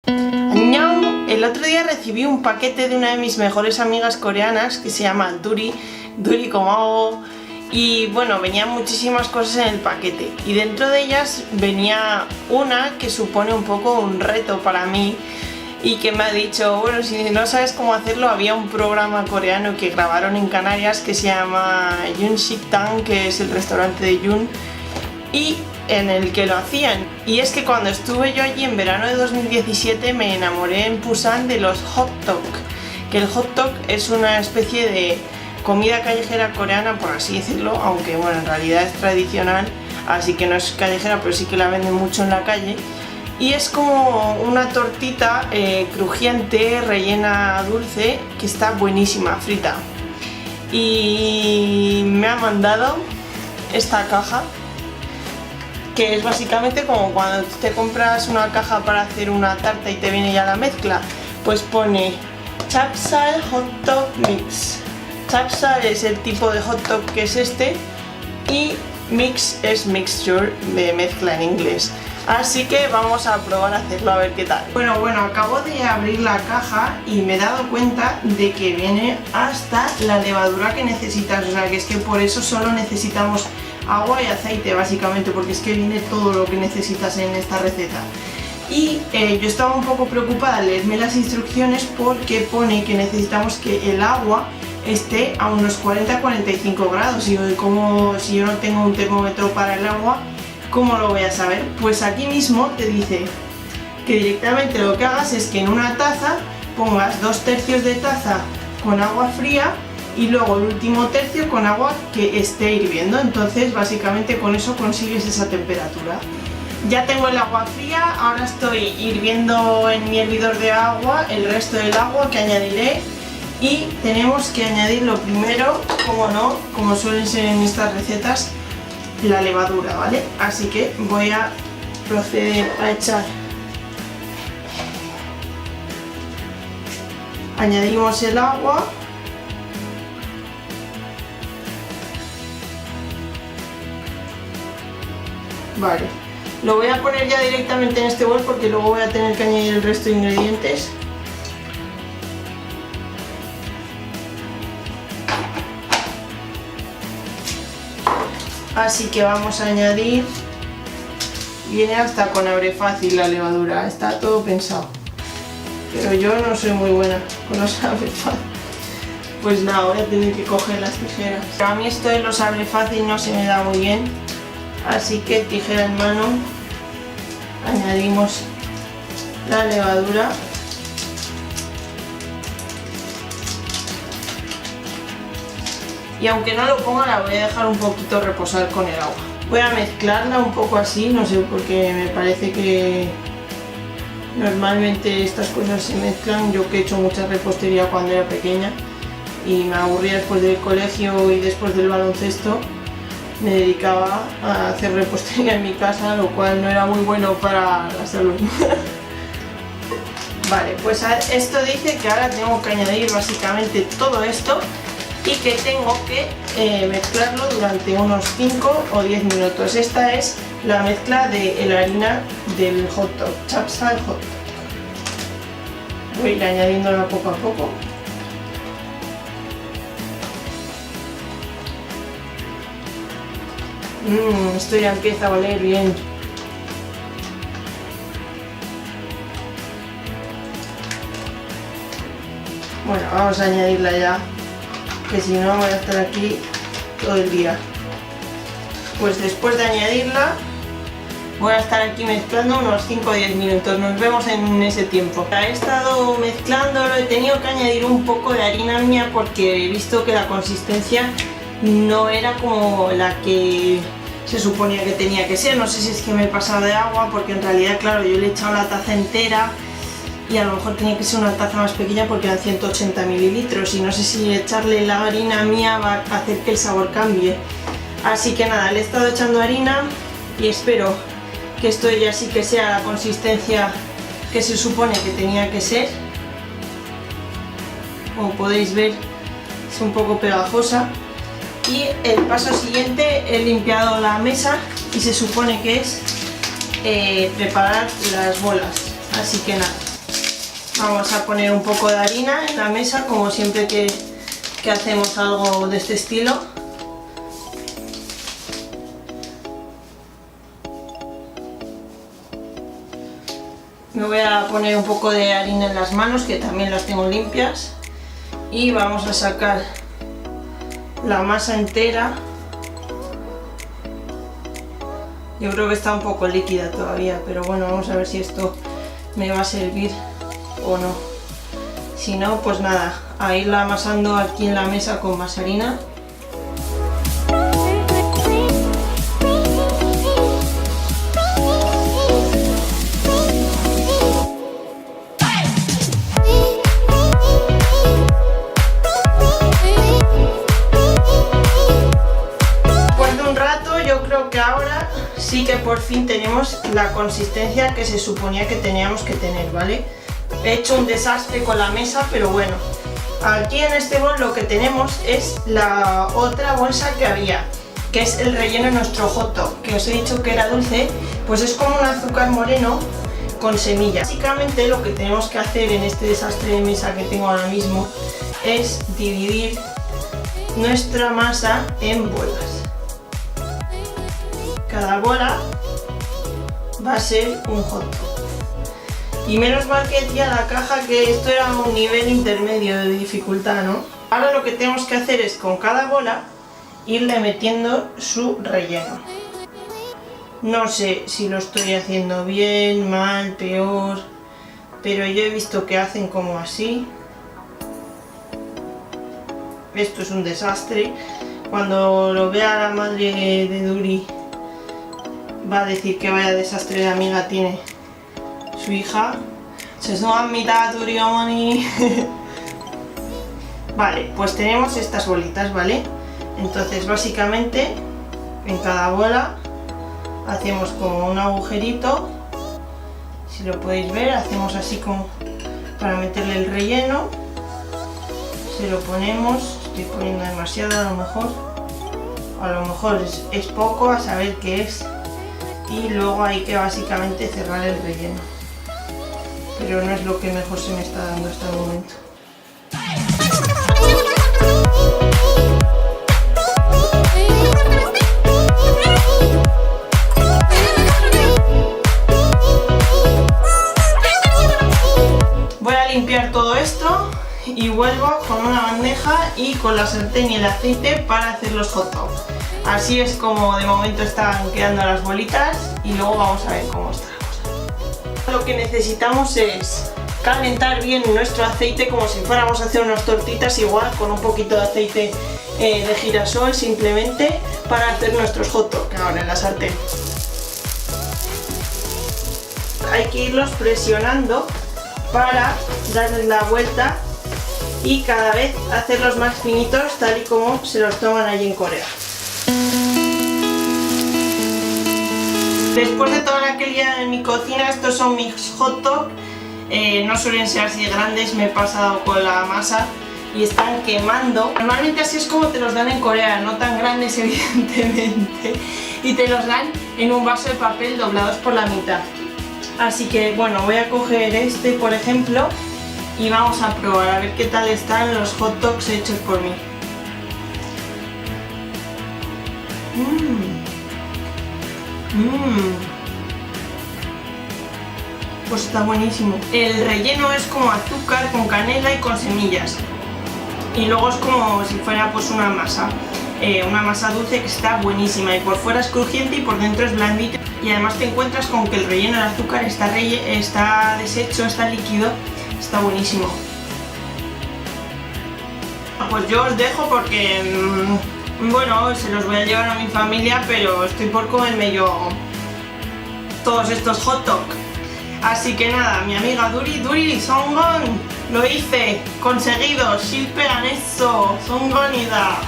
Annyeong. El otro día recibí un paquete de una de mis mejores amigas coreanas que se llama Duri como y bueno, venían muchísimas cosas en el paquete y dentro de ellas venía una que supone un poco un reto para mí y que me ha dicho, bueno, si no sabes cómo hacerlo, había un programa coreano que grabaron en Canarias que se llama Yun Sik-tang, que es el restaurante de Yun, y en el que lo hacían. Y es que cuando estuve yo allí en verano de 2017 me enamoré en Busan de los hot dog, que el hot dog es una especie de comida callejera coreana, por así decirlo, aunque bueno, en realidad es tradicional, así que no es callejera, pero sí que la venden mucho en la calle. Y es como una tortita crujiente, rellena dulce, que está buenísima, frita. Y me ha mandado esta caja, que es básicamente como cuando te compras una caja para hacer una tarta y te viene ya la mezcla. Pues pone Chapsal Hot Dog Mix. Chapsal es el tipo de hot dog que es este, y mix es mixture, de mezcla en inglés. Así que vamos a probar a hacerlo a ver qué tal. Bueno, acabo de abrir la caja y me he dado cuenta de que viene hasta la levadura que necesitas. O sea que es que por eso solo necesitamos agua y aceite básicamente, porque es que viene todo lo que necesitas en esta receta. Y yo estaba un poco preocupada al leerme las instrucciones porque pone que necesitamos que el agua esté a unos 40-45 grados. Y como si yo no tengo un termómetro para el agua, ¿cómo lo voy a saber? Pues aquí mismo te dice que directamente lo que hagas es que en una taza pongas 2/3 de taza con agua fría y luego el último tercio con agua que esté hirviendo. Entonces básicamente con eso consigues esa temperatura. Ya tengo el agua fría, ahora estoy hirviendo en mi hervidor de agua el resto del agua que añadiré. Y tenemos que añadir lo primero, como no, como suelen ser en estas recetas, la levadura, ¿vale? Así que voy a proceder a echar. Añadimos el agua. Vale, lo voy a poner ya directamente en este bol porque luego voy a tener que añadir el resto de ingredientes. Así que vamos a añadir, viene hasta con abre fácil la levadura, está todo pensado, pero yo no soy muy buena con los abre fácil. Pues nada, voy a tener que coger las tijeras. Pero a mí esto de los abre fácil no se me da muy bien, así que tijera en mano, añadimos la levadura. Y aunque no lo ponga, la voy a dejar un poquito reposar con el agua. Voy a mezclarla un poco así, no sé, porque me parece que normalmente estas cosas se mezclan. Yo que he hecho mucha repostería cuando era pequeña y me aburría después del colegio y después del baloncesto, me dedicaba a hacer repostería en mi casa, lo cual no era muy bueno para la salud. Vale, pues esto dice que ahora tengo que añadir básicamente todo esto y que tengo que mezclarlo durante unos 5 o 10 minutos. Esta es la mezcla de la harina del hot dog, Chapsal hot dog. Voy a ir añadiéndola poco a poco. Esto ya empieza a oler bien. Bueno, vamos a añadirla ya, que si no voy a estar aquí todo el día. Pues después de añadirla voy a estar aquí mezclando unos 5 o 10 minutos, nos vemos en ese tiempo. He estado mezclándolo, he tenido que añadir un poco de harina mía porque he visto que la consistencia no era como la que se suponía que tenía que ser. No sé si es que me he pasado de agua, porque en realidad, claro, yo le he echado la taza entera y a lo mejor tenía que ser una taza más pequeña porque eran 180 mililitros y no sé si echarle la harina mía va a hacer que el sabor cambie. Así que nada, le he estado echando harina y espero que esto ya sí que sea la consistencia que se supone que tenía que ser. Como podéis ver, es un poco pegajosa. Y el paso siguiente, he limpiado la mesa y se supone que es preparar las bolas. Así que nada, Vamos a poner un poco de harina en la mesa, como siempre que hacemos algo de este estilo. Me voy a poner un poco de harina en las manos, que también las tengo limpias. Y vamos a sacar la masa entera. Yo creo que está un poco líquida todavía, pero bueno, vamos a ver si esto me va a servir o no. Si no, pues nada, a irla amasando aquí en la mesa con más harina. Después de un rato, yo creo que ahora sí que por fin tenemos la consistencia que se suponía que teníamos que tener, ¿vale? He hecho un desastre con la mesa, pero bueno. Aquí en este bol lo que tenemos es la otra bolsa que había, que es el relleno de nuestro hot dog, que os he dicho que era dulce, pues es como un azúcar moreno con semillas. Básicamente lo que tenemos que hacer en este desastre de mesa que tengo ahora mismo es dividir nuestra masa en bolas. Cada bola va a ser un hot dog. Y menos mal que decía la caja que esto era un nivel intermedio de dificultad, ¿no? Ahora lo que tenemos que hacer es con cada bola irle metiendo su relleno. No sé si lo estoy haciendo bien, mal, peor, pero yo he visto que hacen como así. Esto es un desastre. Cuando lo vea la madre de Duri va a decir que vaya desastre de amiga tiene su hija. Se suma mitad Duri Omani. Vale, pues tenemos estas bolitas, ¿vale? Entonces básicamente en cada bola hacemos como un agujerito. Si lo podéis ver, hacemos así como para meterle el relleno. Se lo ponemos, estoy poniendo demasiado a lo mejor es poco, a saber qué es. Y luego hay que básicamente cerrar el relleno, pero no es lo que mejor se me está dando hasta el momento. Voy a limpiar todo esto y vuelvo con una bandeja y con la sartén y el aceite para hacer los hot dogs. Así es como de momento están quedando las bolitas y luego vamos a ver cómo está la cosa. Lo que necesitamos es calentar bien nuestro aceite como si fuéramos a hacer unas tortitas, igual con un poquito de aceite de girasol simplemente para hacer nuestros hot dogs ahora en la sartén. Hay que irlos presionando para darles la vuelta y cada vez hacerlos más finitos, tal y como se los toman allí en Corea. Después de toda la que liada en mi cocina, estos son mis hot dogs. No suelen ser así grandes, me he pasado con la masa y están quemando. Normalmente así es como te los dan en Corea, no tan grandes evidentemente, y te los dan en un vaso de papel doblados por la mitad. Así que bueno, voy a coger este por ejemplo y vamos a probar a ver qué tal están los hot dogs hechos por mí. Pues está buenísimo. El relleno es como azúcar con canela y con semillas. Y luego es como si fuera pues una masa dulce que está buenísima. Y por fuera es crujiente y por dentro es blandito. Y además te encuentras con que el relleno del azúcar está deshecho, está líquido. Está buenísimo. Pues yo os dejo porque bueno, se los voy a llevar a mi familia, pero estoy por comerme yo todos estos hot dogs. Así que nada, mi amiga Duri, Songon, lo hice, conseguido, Shilpean eso, Songonida.